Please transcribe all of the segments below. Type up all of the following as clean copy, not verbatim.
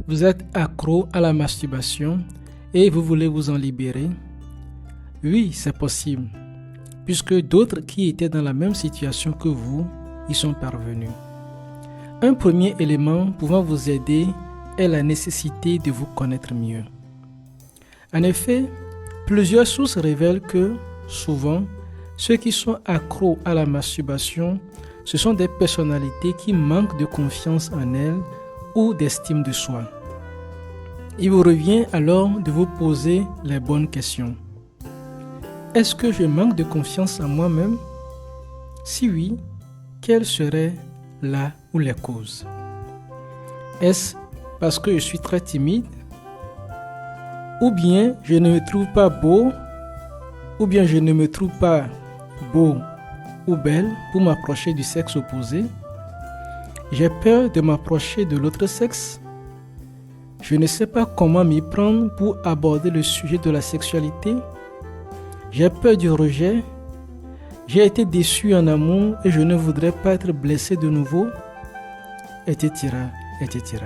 Vous êtes accro à la masturbation et vous voulez vous en libérer? Oui, c'est possible, puisque d'autres qui étaient dans la même situation que vous y sont parvenus. Un premier élément pouvant vous aider est la nécessité de vous connaître mieux. En effet, plusieurs sources révèlent que, souvent, ceux qui sont accros à la masturbation, ce sont des personnalités qui manquent de confiance en elles ou d'estime de soi. Il vous revient alors de vous poser les bonnes questions. Est-ce que je manque de confiance en moi-même? Si oui, quelles seraient là ou les causes? Est-ce parce que je suis très timide? Ou bien je ne me trouve pas beau? Ou bien je ne me trouve pas beau ou belle pour m'approcher du sexe opposé? J'ai peur de m'approcher de l'autre sexe? Je ne sais pas comment m'y prendre pour aborder le sujet de la sexualité? J'ai peur du rejet? J'ai été déçu en amour et je ne voudrais pas être blessé de nouveau? Etc. etc.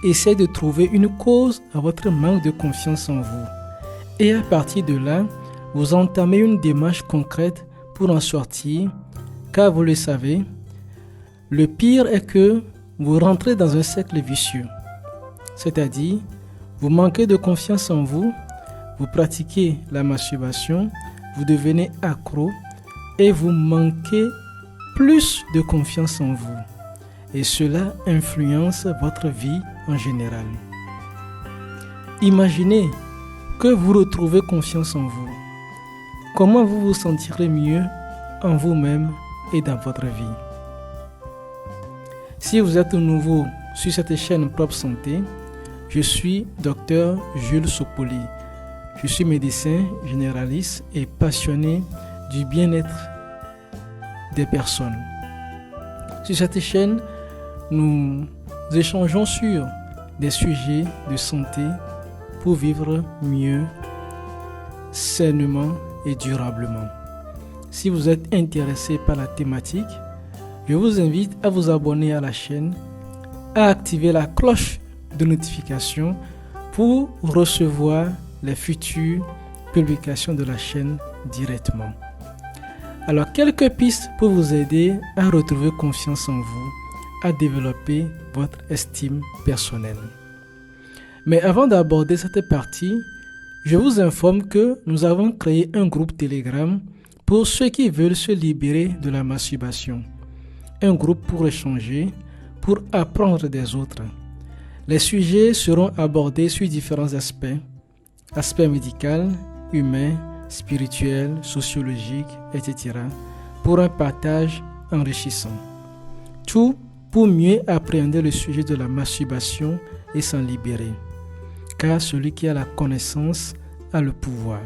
Essayez de trouver une cause à votre manque de confiance en vous. Et à partir de là, vous entamez une démarche concrète pour en sortir, car vous le savez, le pire est que vous rentrez dans un cercle vicieux. C'est-à-dire, vous manquez de confiance en vous, vous pratiquez la masturbation, vous devenez accro et vous manquez plus de confiance en vous. Et cela influence votre vie en général. Imaginez que vous retrouvez confiance en vous. Comment vous vous sentirez mieux en vous-même et dans votre vie? Si vous êtes nouveau sur cette chaîne Propre Santé, je suis Dr Jules Sopoli. Je suis médecin généraliste et passionné du bien-être des personnes. Sur cette chaîne, nous échangeons sur des sujets de santé pour vivre mieux, sainement et durablement. Si vous êtes intéressé par la thématique, je vous invite à vous abonner à la chaîne, à activer la cloche de notification pour recevoir les futures publications de la chaîne directement. Alors, quelques pistes pour vous aider à retrouver confiance en vous, à développer votre estime personnelle. Mais avant d'aborder cette partie, je vous informe que nous avons créé un groupe Telegram pour ceux qui veulent se libérer de la masturbation. Un groupe pour échanger, pour apprendre des autres. Les sujets seront abordés sur différents aspects. Aspect médical, humain, spirituel, sociologique, etc. pour un partage enrichissant. Tout pour mieux appréhender le sujet de la masturbation et s'en libérer. Car celui qui a la connaissance a le pouvoir.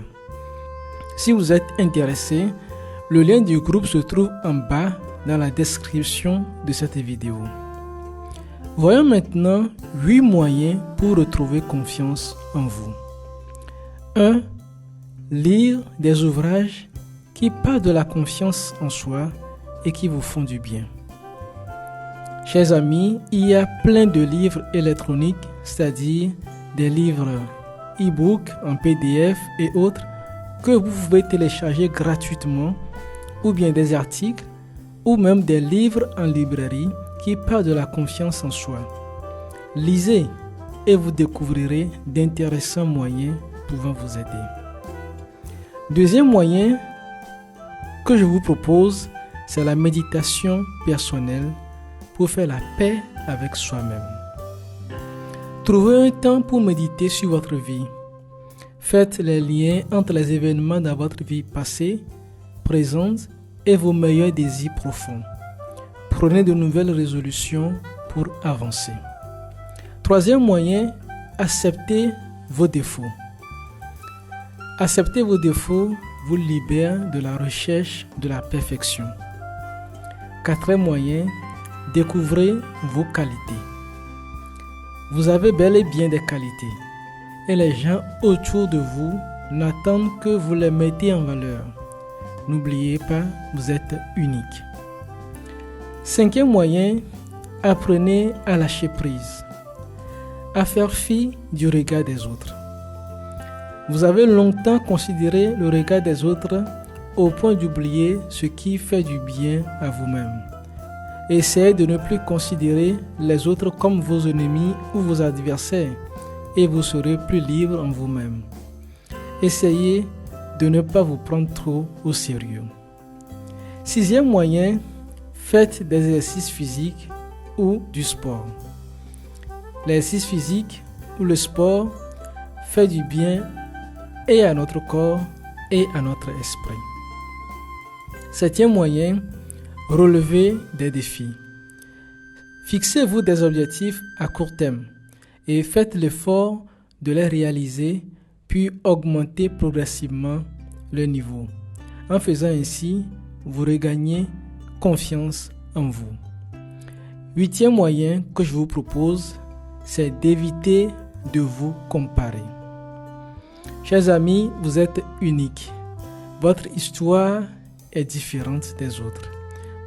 Si vous êtes intéressé, le lien du groupe se trouve en bas dans la description de cette vidéo. Voyons maintenant 8 moyens pour retrouver confiance en vous. 1. Lire des ouvrages qui parlent de la confiance en soi et qui vous font du bien. Chers amis, il y a plein de livres électroniques, c'est-à-dire des livres e-book en PDF et autres que vous pouvez télécharger gratuitement, ou bien des articles, ou même des livres en librairie qui parlent de la confiance en soi. Lisez et vous découvrirez d'intéressants moyens pouvant vous aider. Deuxième moyen que je vous propose, c'est la méditation personnelle pour faire la paix avec soi-même. Trouvez un temps pour méditer sur votre vie. Faites les liens entre les événements dans votre vie passée, présente et vos meilleurs désirs profonds. Prenez de nouvelles résolutions pour avancer. Troisième moyen, acceptez vos défauts. Accepter vos défauts vous libère de la recherche de la perfection. Quatrième moyen, découvrez vos qualités. Vous avez bel et bien des qualités et les gens autour de vous n'attendent que vous les mettez en valeur. N'oubliez pas, vous êtes unique. Cinquième moyen, apprenez à lâcher prise. à faire fi du regard des autres. Vous avez longtemps considéré le regard des autres au point d'oublier ce qui fait du bien à vous-même. Essayez de ne plus considérer les autres comme vos ennemis ou vos adversaires et vous serez plus libre en vous-même. Essayez de ne pas vous prendre trop au sérieux. 6e moyen, faites des exercices physiques ou du sport. L'exercice physique ou le sport fait du bien et à notre corps et à notre esprit. 7e moyen, relevez des défis. Fixez-vous des objectifs à court terme et faites l'effort de les réaliser, puis augmentez progressivement le niveau. En faisant ainsi, vous regagnez confiance en vous. 8e moyen que je vous propose, c'est d'éviter de vous comparer. Chers amis, vous êtes uniques. Votre histoire est différente des autres.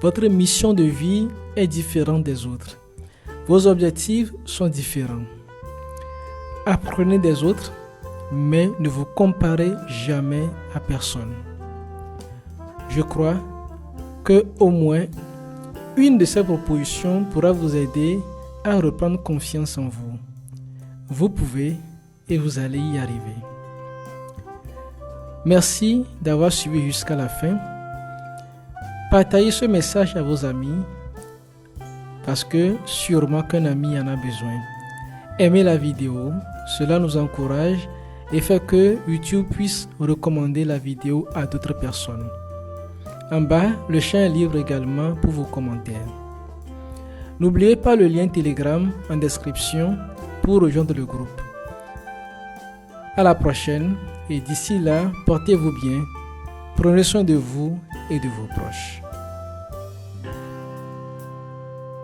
Votre mission de vie est différente des autres. Vos objectifs sont différents. Apprenez des autres, mais ne vous comparez jamais à personne. Je crois que au moins une de ces propositions pourra vous aider à reprendre confiance en vous. Vous pouvez et vous allez y arriver. Merci d'avoir suivi jusqu'à la fin. Partagez ce message à vos amis parce que sûrement qu'un ami en a besoin. Aimez la vidéo, cela nous encourage et fait que YouTube puisse recommander la vidéo à d'autres personnes. En bas, le champ est libre également pour vos commentaires. N'oubliez pas le lien Telegram en description pour rejoindre le groupe. À la prochaine et d'ici là, portez-vous bien, prenez soin de vous et de vos proches.